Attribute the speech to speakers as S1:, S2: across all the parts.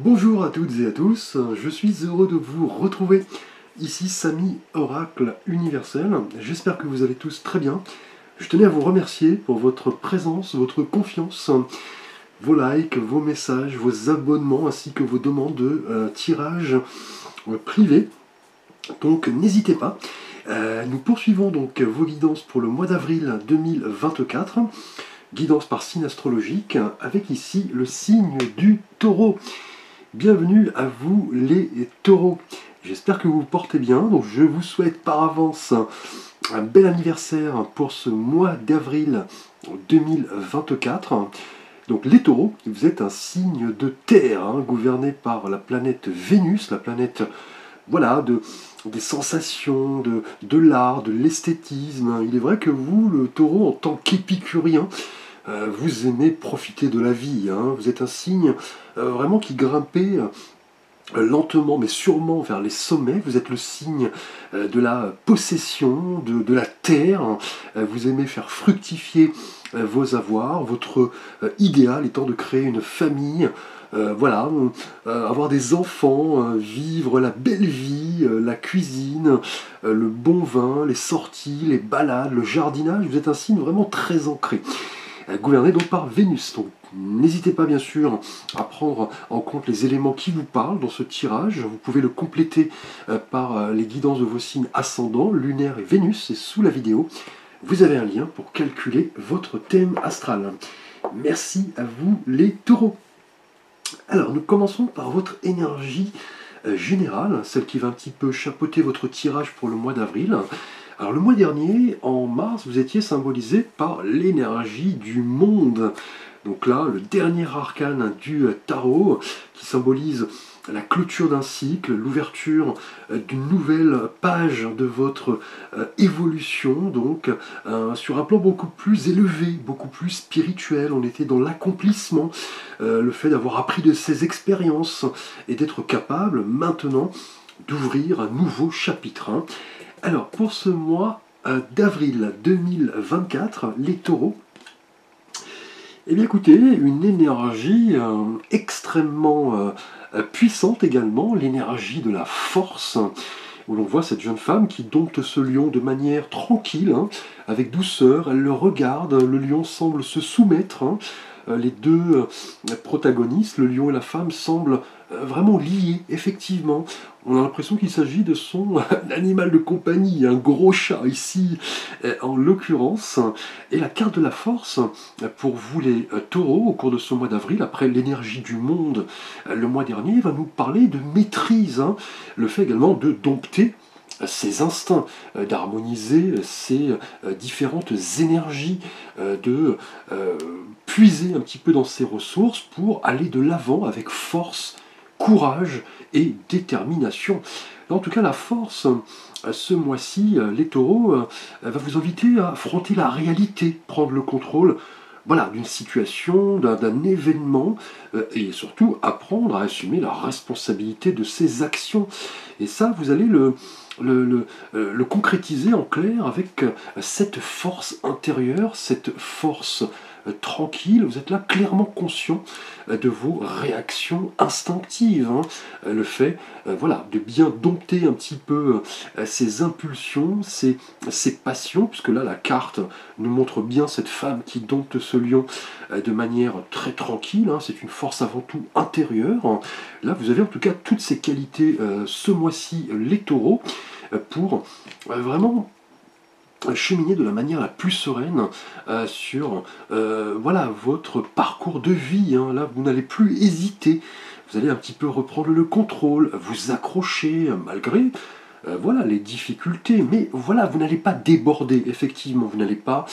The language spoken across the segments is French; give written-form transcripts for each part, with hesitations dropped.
S1: Bonjour à toutes et à tous, je suis heureux de vous retrouver. Ici Samy, Oracle Universel. J'espère que vous allez tous très bien. Je tenais à vous remercier pour votre présence, votre confiance, vos likes, vos messages, vos abonnements ainsi que vos demandes de tirage privé. Donc n'hésitez pas. Nous poursuivons donc vos guidances pour le mois d'avril 2024. Guidance par signe astrologique avec ici le signe du Taureau. Bienvenue à vous les taureaux. J'espère que vous vous portez bien. Donc je vous souhaite par avance un bel anniversaire pour ce mois d'avril 2024. Donc les taureaux, vous êtes un signe de terre, gouverné par la planète Vénus, la planète des sensations, de l'art, de l'esthétisme. Il est vrai que vous, le taureau, en tant qu'épicurien, vous aimez profiter de la vie. Vous êtes un signe vraiment qui grimpait lentement mais sûrement vers les sommets. Vous êtes le signe de la possession, de la terre. Vous aimez faire fructifier vos avoirs. Votre idéal étant de créer une famille. Avoir des enfants, vivre la belle vie, la cuisine, le bon vin, les sorties, les balades, le jardinage. Vous êtes un signe vraiment très ancré, gouverné donc par Vénus. Donc n'hésitez pas bien sûr à prendre en compte les éléments qui vous parlent dans ce tirage. Vous pouvez le compléter par les guidances de vos signes ascendants, lunaire et Vénus. Et sous la vidéo, vous avez un lien pour calculer votre thème astral. Merci à vous les taureaux. Alors nous commençons par votre énergie générale, celle qui va un petit peu chapeauter votre tirage pour le mois d'avril. Alors le mois dernier, en mars, vous étiez symbolisé par l'énergie du monde. Donc là, le dernier arcane du tarot, qui symbolise la clôture d'un cycle, l'ouverture d'une nouvelle page de votre évolution, donc sur un plan beaucoup plus élevé, beaucoup plus spirituel. On était dans l'accomplissement, le fait d'avoir appris de ses expériences et d'être capable maintenant d'ouvrir un nouveau chapitre. Alors, pour ce mois d'avril 2024, les taureaux, eh bien écoutez, une énergie extrêmement puissante également, l'énergie de la force, où l'on voit cette jeune femme qui dompte ce lion de manière tranquille, avec douceur. Elle le regarde, le lion semble se soumettre. Les deux protagonistes, le lion et la femme, semblent vraiment liés, effectivement. On a l'impression qu'il s'agit de son animal de compagnie, un gros chat ici, en l'occurrence. Et la carte de la force, pour vous les taureaux, au cours de ce mois d'avril, après l'énergie du monde le mois dernier, va nous parler de maîtrise, le fait également de dompter ses instincts, d'harmoniser ces différentes énergies, de puiser un petit peu dans ses ressources pour aller de l'avant avec force, courage et détermination. En tout cas, la force, ce mois-ci, les taureaux, va vous inviter à affronter la réalité, prendre le contrôle d'une situation, d'un événement, et surtout apprendre à assumer la responsabilité de ses actions. Et ça, vous allez le concrétiser en clair avec cette force intérieure, cette force tranquille. Vous êtes là clairement conscient de vos réactions instinctives. Le fait de bien dompter un petit peu ses impulsions, ses passions, puisque là la carte nous montre bien cette femme qui dompte ce lion de manière très tranquille. C'est une force avant tout intérieure. Là vous avez en tout cas toutes ces qualités ce mois-ci, les taureaux, pour vraiment cheminer de la manière la plus sereine sur votre parcours de vie. Là, vous n'allez plus hésiter. Vous allez un petit peu reprendre le contrôle, vous accrocher malgré les difficultés. Mais vous n'allez pas déborder, effectivement. Vous n'allez pas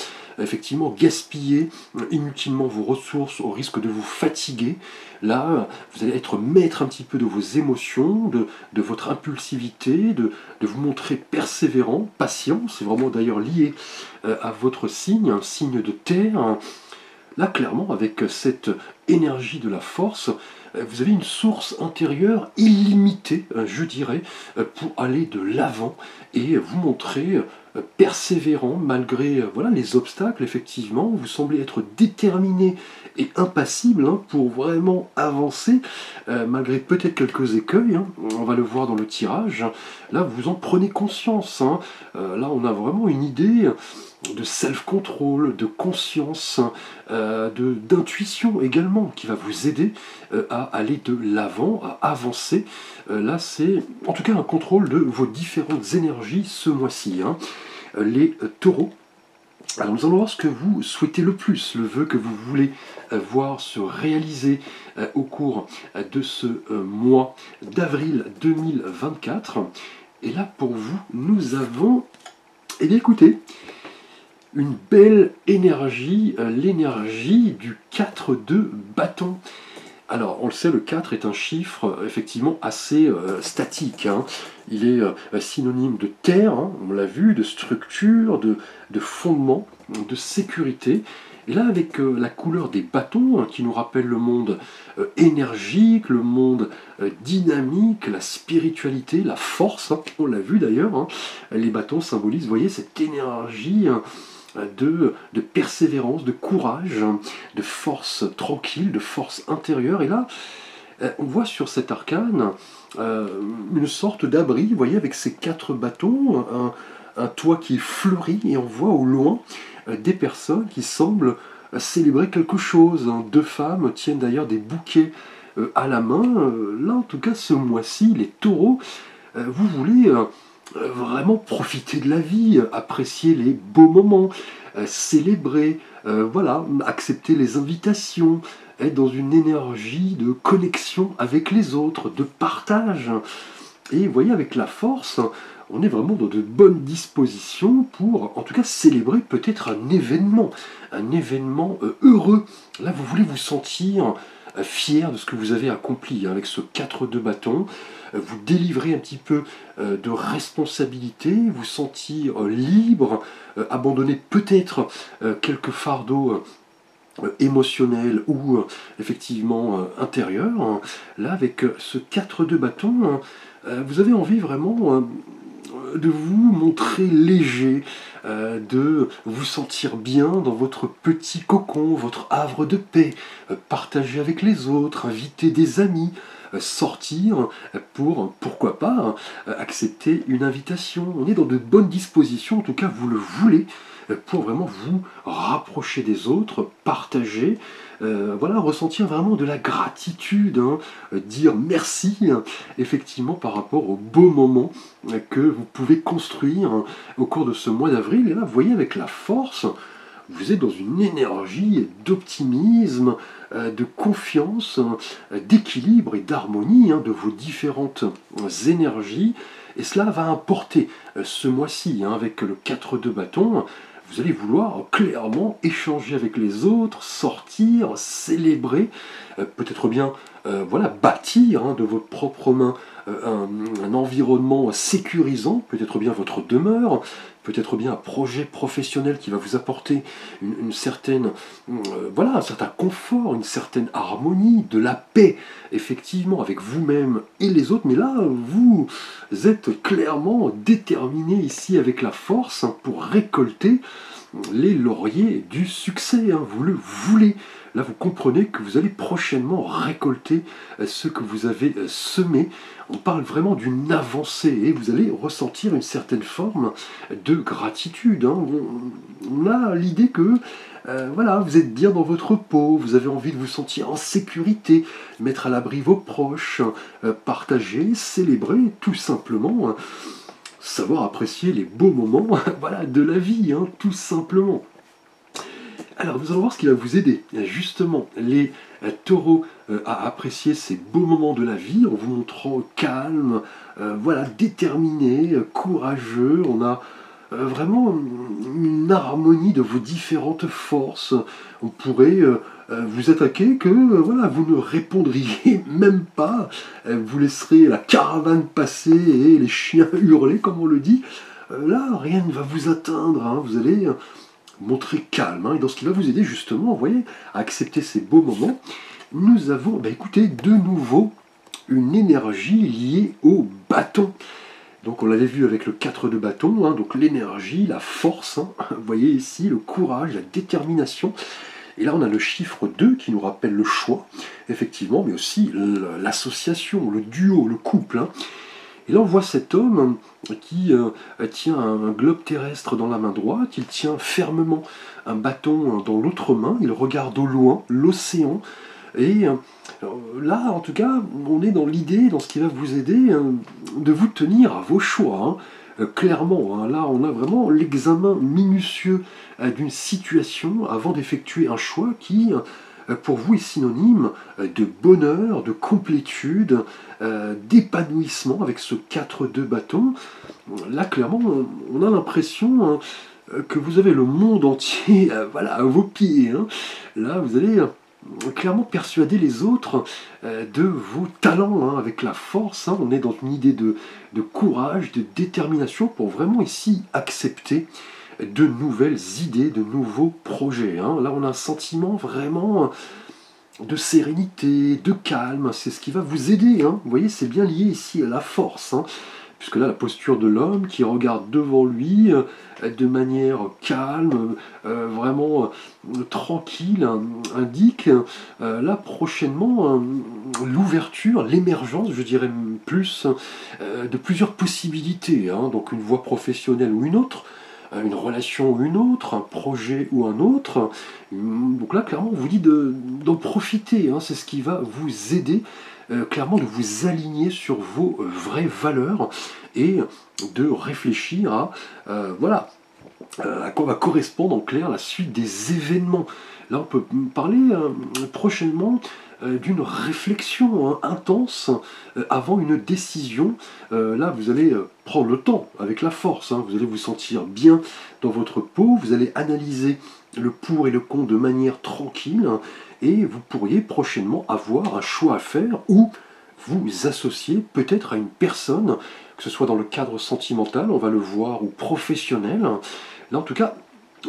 S1: gaspiller inutilement vos ressources au risque de vous fatiguer. Là, vous allez être maître un petit peu de vos émotions, de votre impulsivité, de vous montrer persévérant, patient. C'est vraiment d'ailleurs lié à votre signe, un signe de terre. Là, clairement, avec cette énergie de la force, vous avez une source intérieure illimitée, je dirais, pour aller de l'avant et vous montrer persévérant malgré voilà, les obstacles, effectivement. Vous semblez être déterminé et impassible hein, pour vraiment avancer, malgré peut-être quelques écueils. Hein. On va le voir dans le tirage. Là, vous en prenez conscience. Hein. Là, on a vraiment une idée de self-control, de conscience, d'intuition également, qui va vous aider à aller de l'avant, à avancer. Là, c'est en tout cas un contrôle de vos différentes énergies ce mois-ci. Hein. Les taureaux. Alors nous allons voir ce que vous souhaitez le plus, le vœu que vous voulez voir se réaliser au cours de ce mois d'avril 2024. Et là, pour vous, nous avons, eh bien écoutez, une belle énergie, l'énergie du 4 de bâton. Alors, on le sait, le 4 est un chiffre effectivement assez statique. Hein. Il est synonyme de terre, hein, on l'a vu, de structure, de fondement, de sécurité. Et là, avec la couleur des bâtons, hein, qui nous rappelle le monde énergique, le monde dynamique, la spiritualité, la force, hein, on l'a vu d'ailleurs, hein, les bâtons symbolisent, vous voyez, cette énergie de persévérance, de courage, de force tranquille, de force intérieure. Et là, on voit sur cet arcane une sorte d'abri, vous voyez, avec ces 4 bâtons, un toit qui fleurit, et on voit au loin des personnes qui semblent célébrer quelque chose. 2 femmes tiennent d'ailleurs des bouquets à la main. Là, en tout cas, ce mois-ci, les taureaux, vous voulez vraiment profiter de la vie, apprécier les beaux moments, célébrer, voilà, accepter les invitations, être dans une énergie de connexion avec les autres, de partage. Et vous voyez, avec la force, on est vraiment dans de bonnes dispositions pour, en tout cas, célébrer peut-être un événement heureux. Là, vous voulez vous sentir fier de ce que vous avez accompli hein, avec ce 4 de bâton, vous délivrer un petit peu de responsabilité, vous sentir libre, abandonner peut-être quelques fardeaux émotionnels ou effectivement intérieurs. Hein. Là, avec ce 4 de bâton, vous avez envie vraiment de vous montrer léger, de vous sentir bien dans votre petit cocon, votre havre de paix, partager avec les autres, inviter des amis, sortir pour, pourquoi pas, accepter une invitation. On est dans de bonnes dispositions, en tout cas vous le voulez, pour vraiment vous rapprocher des autres, partager, voilà, ressentir vraiment de la gratitude, hein, dire merci, hein, effectivement, par rapport aux beaux moments que vous pouvez construire hein, au cours de ce mois d'avril. Et là, vous voyez, avec la force, vous êtes dans une énergie d'optimisme, de confiance, d'équilibre et d'harmonie hein, de vos différentes énergies. Et cela va importer ce mois-ci, hein, avec le 4 de bâton, vous allez vouloir clairement échanger avec les autres, sortir, célébrer, peut-être bien voilà, bâtir hein, de votre propre main un environnement sécurisant, peut-être bien votre demeure, peut-être bien un projet professionnel qui va vous apporter une certaine, voilà, un certain confort, une certaine harmonie, de la paix, effectivement, avec vous-même et les autres. Mais là, vous êtes clairement déterminé ici avec la force hein, pour récolter les lauriers du succès. Hein, vous le voulez. Là, vous comprenez que vous allez prochainement récolter ce que vous avez semé. On parle vraiment d'une avancée et vous allez ressentir une certaine forme de gratitude. Hein. On a l'idée que voilà, vous êtes bien dans votre peau, vous avez envie de vous sentir en sécurité, mettre à l'abri vos proches, partager, célébrer, tout simplement. Hein. Savoir apprécier les beaux moments voilà, de la vie, hein, tout simplement. Alors, nous allons voir ce qui va vous aider, justement, les taureaux, à apprécier ces beaux moments de la vie en vous montrant calme, voilà, déterminé, courageux. On a vraiment une harmonie de vos différentes forces. On pourrait vous attaquer que voilà, vous ne répondriez même pas, vous laisserez la caravane passer et les chiens hurler, comme on le dit. Là, rien ne va vous atteindre, hein. Vous allez montrer calme, hein, et dans ce qui va vous aider justement, vous voyez, à accepter ces beaux moments. Nous avons, écoutez, de nouveau une énergie liée au bâton. Donc on l'avait vu avec le 4 de bâton, hein, donc l'énergie, la force, hein, vous voyez ici, le courage, la détermination. Et là on a le chiffre 2 qui nous rappelle le choix, effectivement, mais aussi l'association, le duo, le couple. Hein. Et là on voit cet homme qui tient un globe terrestre dans la main droite, il tient fermement un bâton dans l'autre main, il regarde au loin l'océan. Et là, en tout cas, on est dans l'idée, dans ce qui va vous aider, de vous tenir à vos choix. Hein. Clairement, hein, là, on a vraiment l'examen minutieux d'une situation avant d'effectuer un choix qui, pour vous, est synonyme de bonheur, de complétude, d'épanouissement avec ce 4 de bâton. Là, clairement, on a l'impression que vous avez le monde entier voilà, à vos pieds. Hein. Là, vous allez clairement persuader les autres de vos talents, hein, avec la force. Hein. On est dans une idée de courage, de détermination pour vraiment ici accepter de nouvelles idées, de nouveaux projets. Hein. Là, on a un sentiment vraiment de sérénité, de calme. C'est ce qui va vous aider. Hein. Vous voyez, c'est bien lié ici à la force. Hein. Puisque là, la posture de l'homme qui regarde devant lui de manière calme, vraiment tranquille, indique là prochainement l'ouverture, l'émergence, je dirais plus, de plusieurs possibilités. Hein. Donc une voie professionnelle ou une autre, une relation ou une autre, un projet ou un autre. Donc là, clairement, on vous dit d'en profiter. Hein. C'est ce qui va vous aider clairement de vous aligner sur vos vraies valeurs et de réfléchir à voilà, à quoi va correspondre en clair la suite des événements. Là, on peut parler prochainement d'une réflexion intense avant une décision. Là, vous allez prendre le temps avec la force. Hein. Vous allez vous sentir bien dans votre peau. Vous allez analyser le pour et le contre de manière tranquille. Hein, et vous pourriez prochainement avoir un choix à faire ou vous associer peut-être à une personne, que ce soit dans le cadre sentimental, on va le voir, ou professionnel. Là, en tout cas,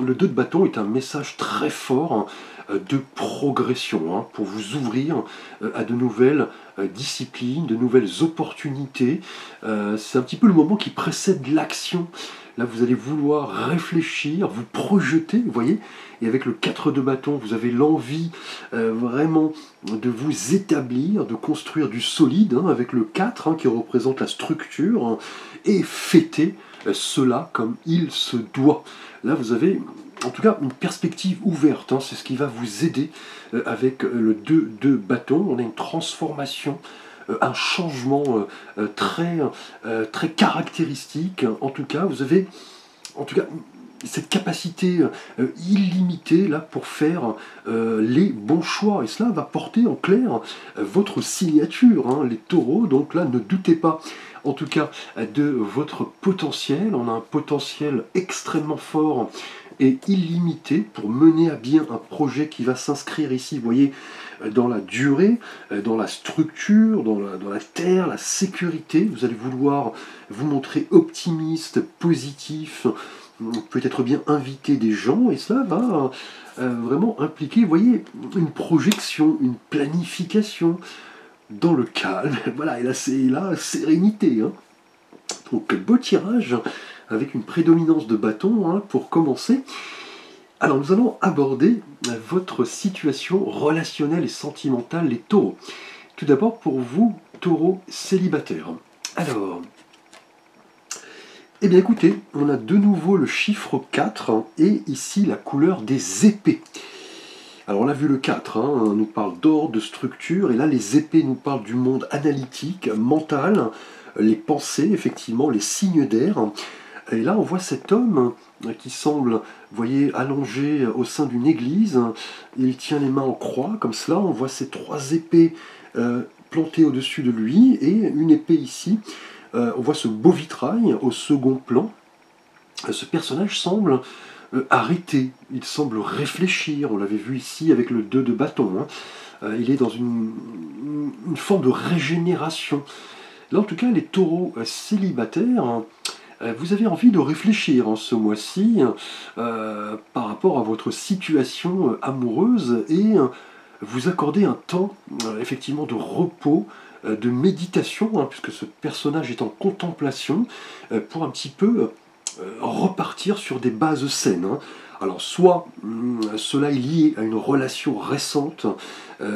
S1: le 2 de bâton est un message très fort de progression, hein, pour vous ouvrir à de nouvelles disciplines, de nouvelles opportunités. C'est un petit peu le moment qui précède l'action. Là, vous allez vouloir réfléchir, vous projeter, vous voyez, et avec le 4 de bâton, vous avez l'envie vraiment de vous établir, de construire du solide, hein, avec le 4 hein, qui représente la structure, hein, et fêter cela comme il se doit. Là, vous avez en tout cas une perspective ouverte, hein, c'est ce qui va vous aider avec le 2 de bâton. On a une transformation, un changement très caractéristique. En tout cas, vous avez cette capacité illimitée là pour faire les bons choix. Et cela va porter en clair votre signature, hein, les taureaux. Donc là, ne doutez pas en tout cas de votre potentiel. On a un potentiel extrêmement fort et illimité pour mener à bien un projet qui va s'inscrire ici, vous voyez, dans la durée, dans la structure, dans la terre, la sécurité. Vous allez vouloir vous montrer optimiste, positif, peut-être bien inviter des gens, et cela va vraiment impliquer, vous voyez, une projection, une planification dans le calme. Voilà, et là c'est la sérénité. Hein. Donc beau tirage avec une prédominance de bâton hein, pour commencer. Alors nous allons aborder votre situation relationnelle et sentimentale, les taureaux. Tout d'abord pour vous, taureaux célibataires. Alors, eh bien écoutez, on a de nouveau le chiffre 4 hein, et ici la couleur des épées. Alors on a vu le 4, hein, nous parle d'ordre, de structure, et là les épées nous parlent du monde analytique, mental, les pensées, effectivement, les signes d'air. Et là on voit cet homme qui semble, vous voyez, allongé au sein d'une église, il tient les mains en croix, comme cela, on voit ces 3 épées plantées au-dessus de lui, et une épée ici, on voit ce beau vitrail au second plan. Ce personnage semble arrêté, il semble réfléchir, on l'avait vu ici avec le 2 de bâton, hein. Il est dans une forme de régénération. Là en tout cas les taureaux célibataires, vous avez envie de réfléchir en ce mois-ci par rapport à votre situation amoureuse et vous accorder un temps effectivement de repos, de méditation, hein, puisque ce personnage est en contemplation, pour un petit peu repartir sur des bases saines, hein. Alors soit cela est lié à une relation récente,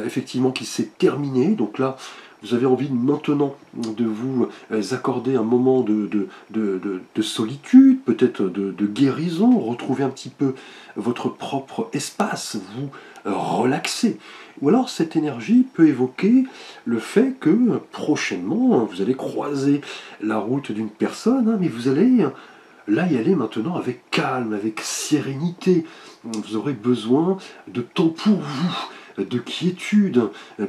S1: effectivement qui s'est terminée, donc là vous avez envie maintenant de vous accorder un moment de solitude, peut-être de guérison, retrouver un petit peu votre propre espace, vous relaxer. Ou alors cette énergie peut évoquer le fait que prochainement vous allez croiser la route d'une personne, hein, mais vous allez là y aller maintenant avec calme, avec sérénité. Vous aurez besoin de temps pour vous, de quiétude,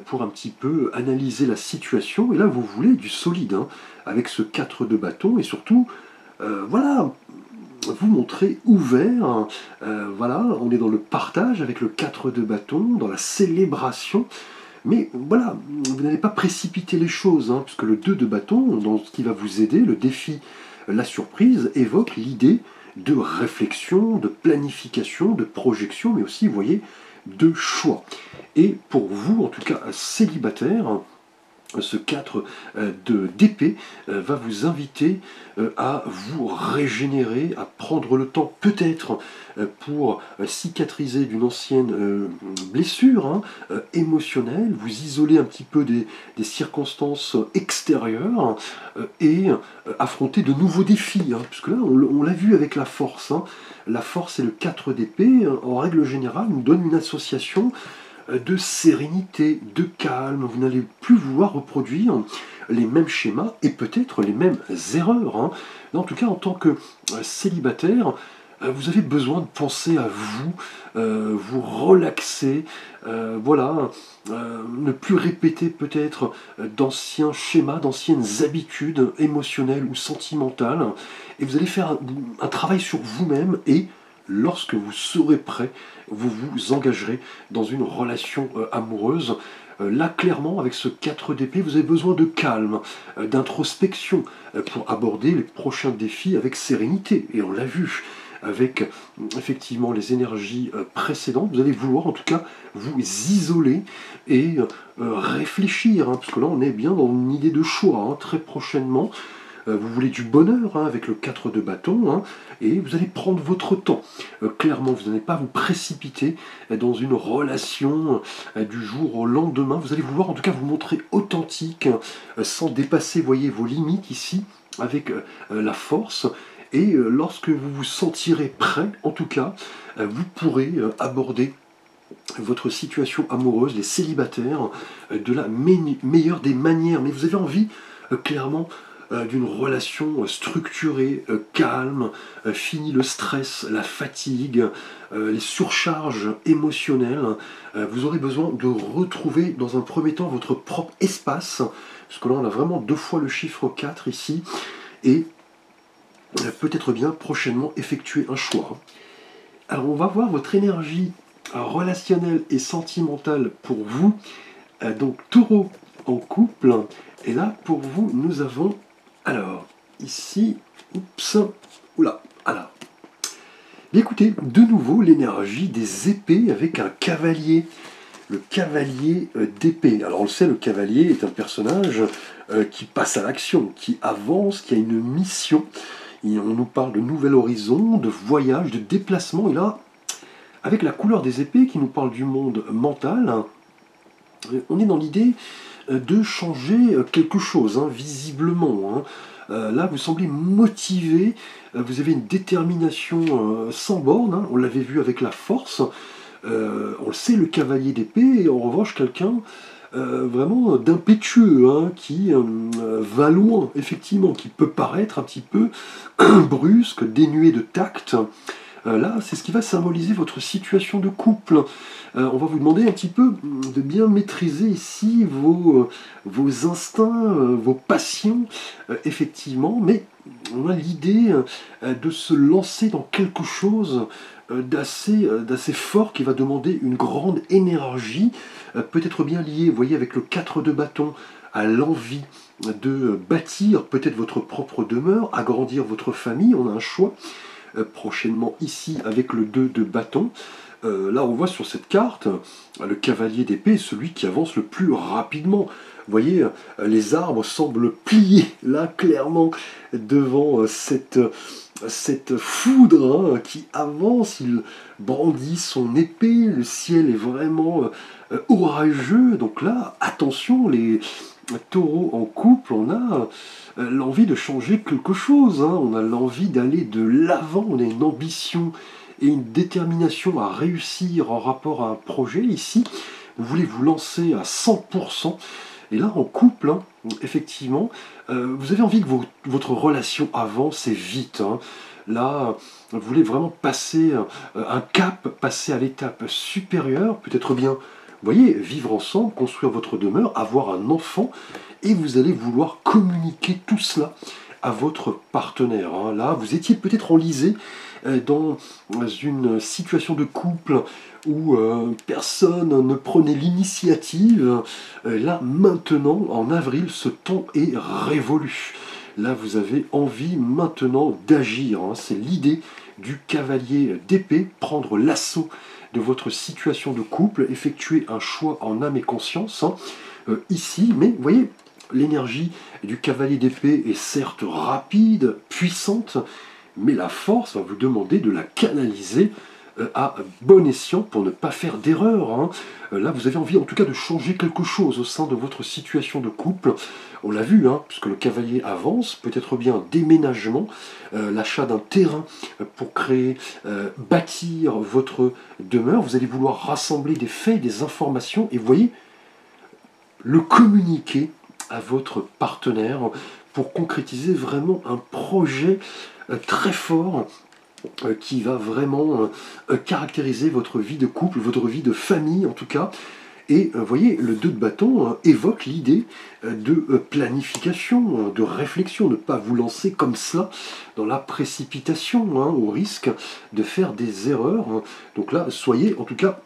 S1: pour un petit peu analyser la situation. Et là, vous voulez du solide, hein, avec ce 4 de bâton, et surtout, voilà, vous montrer ouvert. Hein, voilà, on est dans le partage avec le 4 de bâton, dans la célébration. Mais voilà, vous n'allez pas précipiter les choses, hein, puisque le 2 de bâton, dans ce qui va vous aider, le défi, la surprise, évoque l'idée de réflexion, de planification, de projection, mais aussi, vous voyez, de choix. Et pour vous, en tout cas célibataire, ce 4 d'épée va vous inviter à vous régénérer, à prendre le temps peut-être pour cicatriser d'une ancienne blessure, hein, émotionnelle, vous isoler un petit peu des circonstances extérieures et affronter de nouveaux défis, hein, puisque là on l'a vu avec la force, hein. La force et le 4 d'épée, en règle générale, nous donne une association de sérénité, de calme. Vous n'allez plus vouloir reproduire les mêmes schémas et peut-être les mêmes erreurs, hein. En tout cas, en tant que célibataire, vous avez besoin de penser à vous, vous relaxer, voilà, ne plus répéter peut-être d'anciens schémas, d'anciennes habitudes émotionnelles ou sentimentales, et vous allez faire un travail sur vous-même et lorsque vous serez prêt, vous vous engagerez dans une relation amoureuse. Là, clairement, avec ce 4 d'épée, vous avez besoin de calme, d'introspection, pour aborder les prochains défis avec sérénité. Et on l'a vu avec effectivement les énergies précédentes, vous allez vouloir en tout cas vous isoler et réfléchir, hein, parce que là on est bien dans une idée de choix, hein, très prochainement. Vous voulez du bonheur, hein, avec le 4 de bâton, hein, et vous allez prendre votre temps. Clairement, vous n'allez pas vous précipiter dans une relation du jour au lendemain. Vous allez vouloir en tout cas vous montrer authentique, sans dépasser, voyez, vos limites ici, avec la force. Et lorsque vous vous sentirez prêt, en tout cas, vous pourrez aborder votre situation amoureuse, les célibataires, de la meilleure des manières. Mais vous avez envie, clairement, d'une relation structurée, calme, fini le stress, la fatigue, les surcharges émotionnelles. Vous aurez besoin de retrouver dans un premier temps votre propre espace, parce que là on a vraiment 2 fois le chiffre 4 ici, et peut-être bien prochainement effectuer un choix. Alors on va voir votre énergie relationnelle et sentimentale pour vous. Donc Taureau en couple, et là pour vous nous avons, alors ici, oups, oula, alors. Bien écoutez, de nouveau l'énergie des épées avec un cavalier. Le cavalier d'épée. Alors on le sait, le cavalier est un personnage qui passe à l'action, qui avance, qui a une mission. Et on nous parle de nouvel horizon, de voyage, de déplacement. Et là, avec la couleur des épées qui nous parle du monde mental, on est dans l'idée de changer quelque chose, hein, visiblement. Hein. Là, vous semblez motivé, vous avez une détermination sans borne, hein, on l'avait vu avec la force. On le sait, le cavalier d'épée, et en revanche, quelqu'un vraiment d'impétueux, hein, qui va loin, effectivement, qui peut paraître un petit peu brusque, dénué de tact. Là, c'est ce qui va symboliser votre situation de couple. On va vous demander un petit peu de bien maîtriser ici vos instincts, vos passions, effectivement, mais on a l'idée de se lancer dans quelque chose d'assez fort qui va demander une grande énergie, peut-être bien lié, vous voyez, avec le 4 de bâton, à l'envie de bâtir peut-être votre propre demeure, agrandir votre famille. On a un choix prochainement ici avec le 2 de bâton. Là, on voit sur cette carte, le cavalier d'épée est celui qui avance le plus rapidement. Vous voyez, les arbres semblent plier, là, clairement, devant cette foudre hein, qui avance. Il brandit son épée, le ciel est vraiment orageux. Donc là, attention, les taureaux en couple, on a l'envie de changer quelque chose. Hein. On a l'envie d'aller de l'avant, on a une ambition et une détermination à réussir en rapport à un projet. Ici, vous voulez vous lancer à 100%. Et là, en couple, hein, effectivement, vous avez envie que votre relation avance et vite. Hein. Là, vous voulez vraiment passer un cap, passer à l'étape supérieure, peut-être bien, vous voyez, vivre ensemble, construire votre demeure, avoir un enfant, et vous allez vouloir communiquer tout cela à votre partenaire. Hein. Là, vous étiez peut-être enlisé dans une situation de couple où personne ne prenait l'initiative. Là, maintenant, en avril, ce temps est révolu. Là, vous avez envie maintenant d'agir. Hein. C'est l'idée du cavalier d'épée, prendre l'assaut de votre situation de couple, effectuer un choix en âme et conscience, hein, ici, mais vous voyez, l'énergie du cavalier d'épée est certes rapide, puissante, mais la force va vous demander de la canaliser à bon escient pour ne pas faire d'erreur. Hein. Là, vous avez envie en tout cas de changer quelque chose au sein de votre situation de couple. On l'a vu, hein, puisque le cavalier avance, peut-être bien un déménagement, l'achat d'un terrain pour créer, bâtir votre demeure. Vous allez vouloir rassembler des faits, des informations, et vous voyez, le communiquer à votre partenaire pour concrétiser vraiment un projet très fort qui va vraiment caractériser votre vie de couple, votre vie de famille en tout cas. Et vous voyez, le 2 de bâton évoque l'idée de planification, de réflexion, ne pas vous lancer comme cela dans la précipitation, hein, au risque de faire des erreurs. Hein. Donc là, soyez en tout cas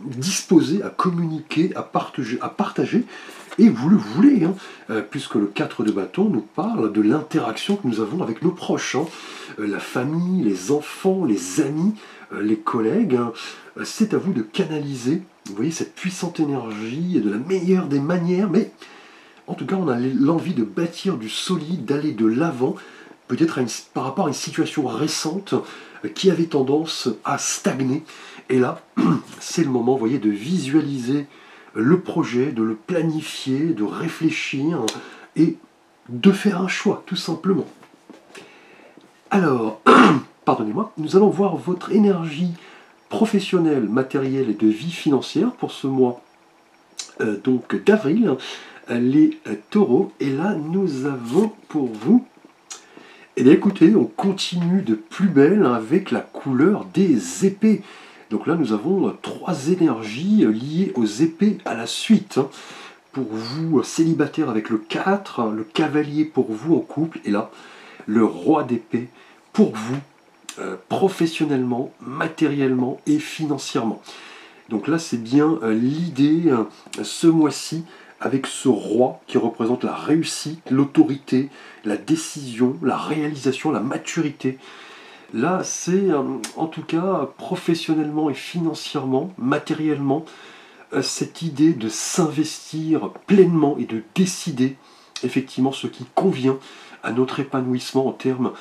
S1: disposés à communiquer, à partager, et vous le voulez, hein, puisque le 4 de bâton nous parle de l'interaction que nous avons avec nos proches, hein, la famille, les enfants, les amis, les collègues. Hein, c'est à vous de canaliser, vous voyez, cette puissante énergie de la meilleure des manières, mais en tout cas, on a l'envie de bâtir du solide, d'aller de l'avant, peut-être par rapport à une situation récente qui avait tendance à stagner. Et là, c'est le moment, vous voyez, de visualiser le projet, de le planifier, de réfléchir et de faire un choix, tout simplement. Alors, pardonnez-moi, nous allons voir votre énergie professionnelle, matérielle et de vie financière pour ce mois donc d'avril, les taureaux. Et là, nous avons pour vous, eh bien écoutez, on continue de plus belle avec la couleur des épées. Donc là, nous avons 3 énergies liées aux épées à la suite. Hein. Pour vous, célibataire avec le 4, le cavalier pour vous en couple, et là, le roi d'épée pour vous, professionnellement, matériellement et financièrement. Donc là, c'est bien l'idée, ce mois-ci, avec ce roi qui représente la réussite, l'autorité, la décision, la réalisation, la maturité. Là, c'est en tout cas professionnellement et financièrement, matériellement, cette idée de s'investir pleinement et de décider effectivement ce qui convient à notre épanouissement en termes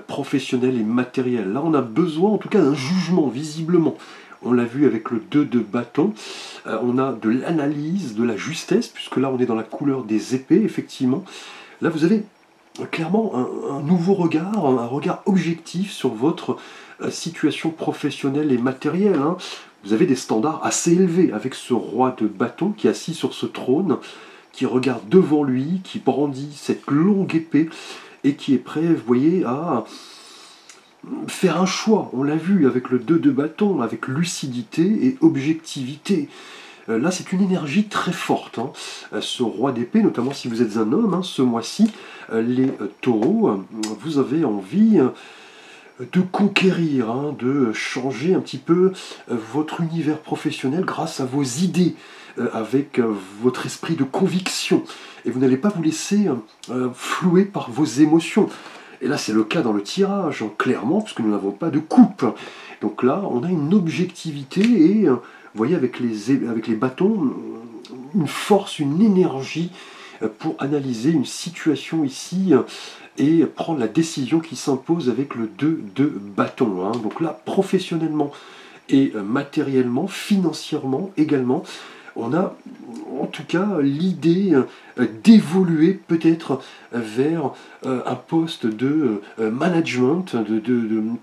S1: professionnels et matériels. Là, on a besoin en tout cas d'un jugement, visiblement. On l'a vu avec le 2 de bâton, on a de l'analyse, de la justesse, puisque là on est dans la couleur des épées, effectivement. Là vous avez clairement un nouveau regard, un regard objectif sur votre situation professionnelle et matérielle. Hein. Vous avez des standards assez élevés avec ce roi de bâton qui est assis sur ce trône, qui regarde devant lui, qui brandit cette longue épée et qui est prêt, vous voyez, à faire un choix. On l'a vu avec le 2 de bâton, avec lucidité et objectivité. Là, c'est une énergie très forte. Hein. Ce roi d'épée, notamment si vous êtes un homme, hein, ce mois-ci, les taureaux, vous avez envie de conquérir, hein, de changer un petit peu votre univers professionnel grâce à vos idées, avec votre esprit de conviction. Et vous n'allez pas vous laisser flouer par vos émotions. Et là, c'est le cas dans le tirage, hein, clairement, puisque nous n'avons pas de coupe. Donc là, on a une objectivité et, vous voyez, avec les bâtons, une force, une énergie pour analyser une situation ici et prendre la décision qui s'impose avec le 2 de bâton. Hein. Donc là, professionnellement et matériellement, financièrement également, on a en tout cas l'idée d'évoluer peut-être vers un poste de management,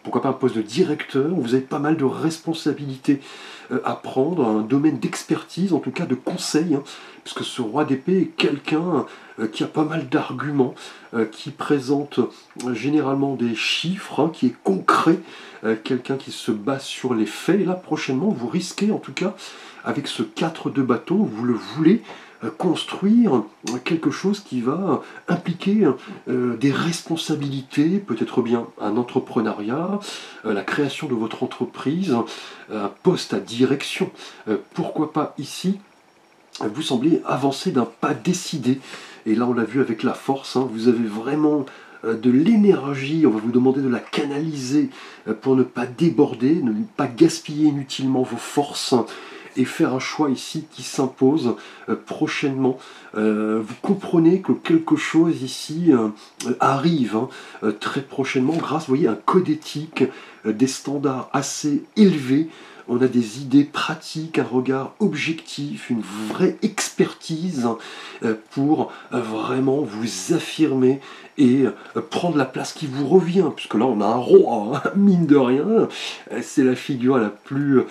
S1: pourquoi pas un poste de directeur, où vous avez pas mal de responsabilités à prendre, un domaine d'expertise, en tout cas de conseil, hein, puisque ce roi d'épée est quelqu'un qui a pas mal d'arguments, qui présente généralement des chiffres, hein, qui est concret, quelqu'un qui se base sur les faits. Et là, prochainement, vous risquez en tout cas, avec ce 4 de bâton, vous le voulez construire quelque chose qui va impliquer des responsabilités, peut-être bien un entrepreneuriat, la création de votre entreprise, un poste à direction. Pourquoi pas ici, vous semblez avancer d'un pas décidé. Et là, on l'a vu avec la force, hein, vous avez vraiment de l'énergie, on va vous demander de la canaliser pour ne pas déborder, ne pas gaspiller inutilement vos forces, et faire un choix ici qui s'impose prochainement. Vous comprenez que quelque chose ici arrive très prochainement grâce, vous voyez, à un code éthique, des standards assez élevés. On a des idées pratiques, un regard objectif, une vraie expertise pour vraiment vous affirmer et prendre la place qui vous revient, puisque là on a un roi, hein, mine de rien, c'est la figure la plus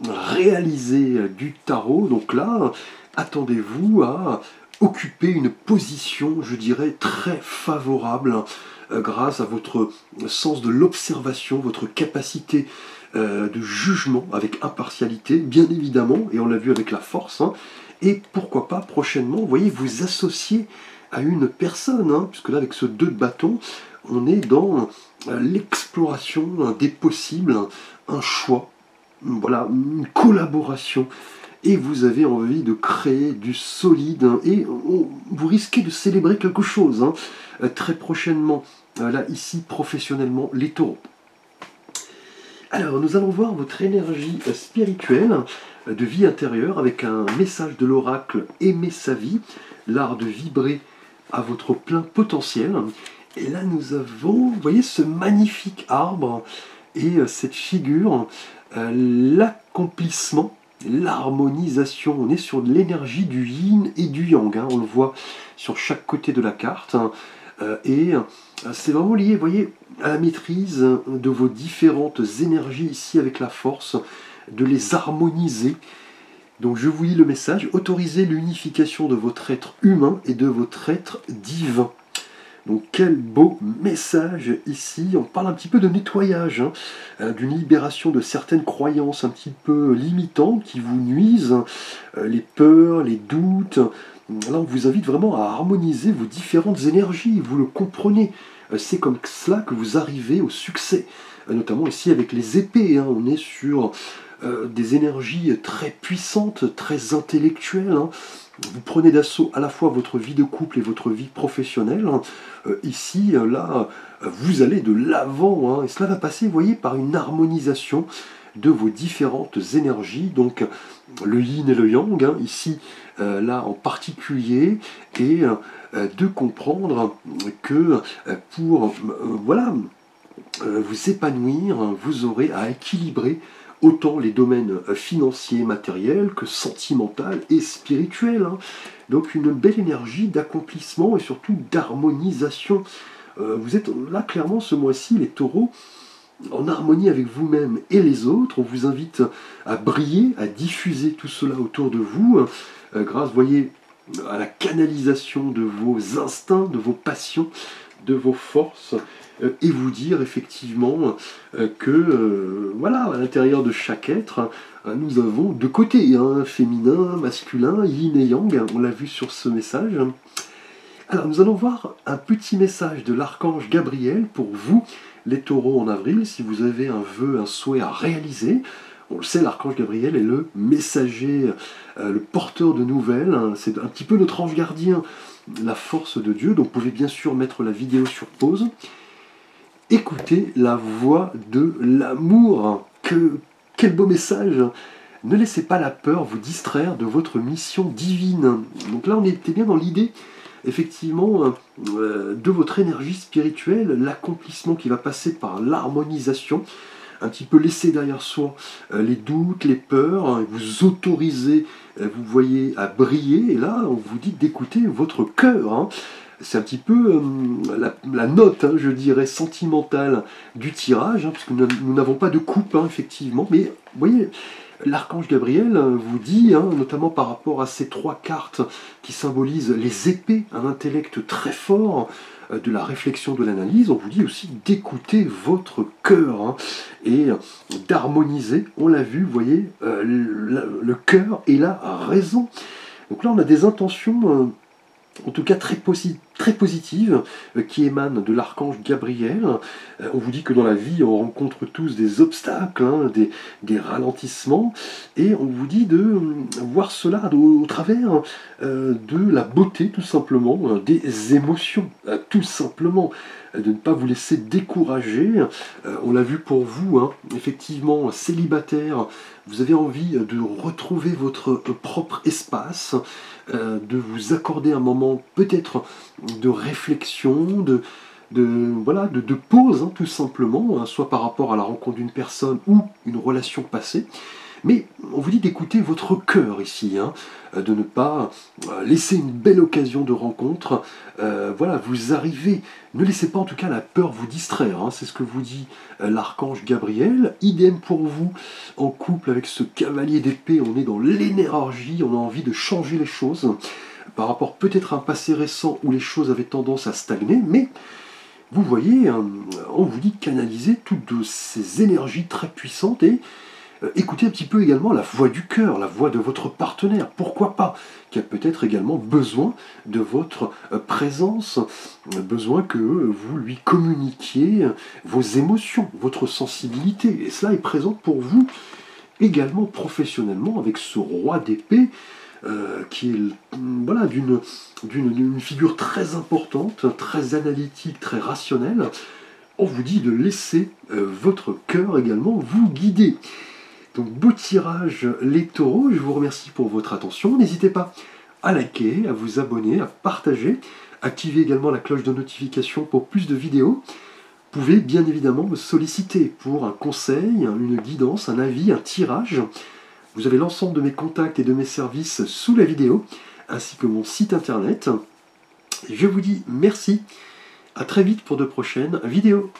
S1: réalisée du tarot, donc là, attendez-vous à occuper une position, je dirais, très favorable, grâce à votre sens de l'observation, votre capacité de jugement avec impartialité, bien évidemment, et on l'a vu avec la force, hein, et pourquoi pas prochainement, vous voyez, vous associer à une personne, hein, puisque là, avec ce 2 de bâton, on est dans l'exploration des possibles, un choix, voilà, une collaboration, et vous avez envie de créer du solide, hein, et vous risquez de célébrer quelque chose, hein, très prochainement, là, ici, professionnellement, les taureaux. Alors, nous allons voir votre énergie spirituelle de vie intérieure avec un message de l'oracle Aimer sa vie, l'art de vibrer à votre plein potentiel. Et là, nous avons, vous voyez, ce magnifique arbre et cette figure, l'accomplissement, l'harmonisation. On est sur l'énergie du yin et du yang, hein, on le voit sur chaque côté de la carte. Et c'est vraiment lié, vous voyez, à la maîtrise de vos différentes énergies ici avec la force, de les harmoniser. Donc je vous lis le message, autorisez l'unification de votre être humain et de votre être divin. Donc quel beau message ici, on parle un petit peu de nettoyage, hein, d'une libération de certaines croyances un petit peu limitantes qui vous nuisent, les peurs, les doutes. Là on vous invite vraiment à harmoniser vos différentes énergies, vous le comprenez, c'est comme cela que vous arrivez au succès, notamment ici avec les épées, hein, on est sur des énergies très puissantes, très intellectuelles, hein. Vous prenez d'assaut à la fois votre vie de couple et votre vie professionnelle. Ici, là, vous allez de l'avant, hein, et cela va passer, vous voyez, par une harmonisation de vos différentes énergies, donc le yin et le yang, hein, ici, là en particulier, et de comprendre que pour voilà, vous épanouir, vous aurez à équilibrer autant les domaines financiers, matériels, que sentimental et spirituel. Hein. Donc une belle énergie d'accomplissement et surtout d'harmonisation. Vous êtes là clairement ce mois-ci, les taureaux, en harmonie avec vous-même et les autres. On vous invite à briller, à diffuser tout cela autour de vous, grâce, vous voyez, à la canalisation de vos instincts, de vos passions, de vos forces, et vous dire effectivement que voilà, à l'intérieur de chaque être, nous avons deux côtés, hein, féminin, masculin, yin et yang, on l'a vu sur ce message. Alors nous allons voir un petit message de l'archange Gabriel pour vous, les taureaux, en avril, si vous avez un vœu, un souhait à réaliser. On le sait, l'archange Gabriel est le messager, le porteur de nouvelles, hein, c'est un petit peu notre ange gardien, la force de Dieu. Donc vous pouvez bien sûr mettre la vidéo sur pause. écoutez la voix de l'amour. Quel beau message! Ne laissez pas la peur vous distraire de votre mission divine. Donc là, on était bien dans l'idée, effectivement, de votre énergie spirituelle, l'accomplissement qui va passer par l'harmonisation, un petit peu laisser derrière soi les doutes, les peurs, hein, vous autoriser, vous voyez, à briller, et là, on vous dit d'écouter votre cœur, hein. C'est un petit peu la note, hein, je dirais, sentimentale du tirage, hein, parce que nous n'avons pas de coupe, hein, effectivement, mais vous voyez, l'archange Gabriel vous dit, hein, notamment par rapport à ces 3 cartes qui symbolisent les épées, un intellect très fort, de la réflexion, de l'analyse, on vous dit aussi d'écouter votre cœur, hein, et d'harmoniser, on l'a vu, vous voyez, le cœur et la raison. Donc là, on a des intentions en tout cas très positive, qui émane de l'archange Gabriel. On vous dit que dans la vie, on rencontre tous des obstacles, hein, des ralentissements, et on vous dit de voir cela au travers de la beauté, tout simplement, des émotions, tout simplement, de ne pas vous laisser décourager. On l'a vu pour vous, hein, effectivement, célibataire, vous avez envie de retrouver votre propre espace, de vous accorder un moment peut-être de réflexion, voilà, de pause, hein, tout simplement, hein, soit par rapport à la rencontre d'une personne ou une relation passée. Mais on vous dit d'écouter votre cœur ici, hein, de ne pas laisser une belle occasion de rencontre. Voilà, vous arrivez, ne laissez pas en tout cas la peur vous distraire, hein, c'est ce que vous dit l'archange Gabriel. Idem pour vous, en couple avec ce cavalier d'épée, on est dans l'énergie, on a envie de changer les choses, par rapport peut-être à un passé récent où les choses avaient tendance à stagner, mais vous voyez, on vous dit de canaliser toutes ces énergies très puissantes et écoutez un petit peu également la voix du cœur, la voix de votre partenaire, pourquoi pas, qui a peut-être également besoin de votre présence, besoin que vous lui communiquiez vos émotions, votre sensibilité, et cela est présent pour vous également professionnellement avec ce roi d'épée, qui est voilà, d'une figure très importante, très analytique, très rationnelle. On vous dit de laisser votre cœur également vous guider. Donc beau tirage les taureaux, je vous remercie pour votre attention. N'hésitez pas à liker, à vous abonner, à partager, activez également la cloche de notification pour plus de vidéos. Vous pouvez bien évidemment me solliciter pour un conseil, une guidance, un avis, un tirage. Vous avez l'ensemble de mes contacts et de mes services sous la vidéo, ainsi que mon site internet. Je vous dis merci, à très vite pour de prochaines vidéos.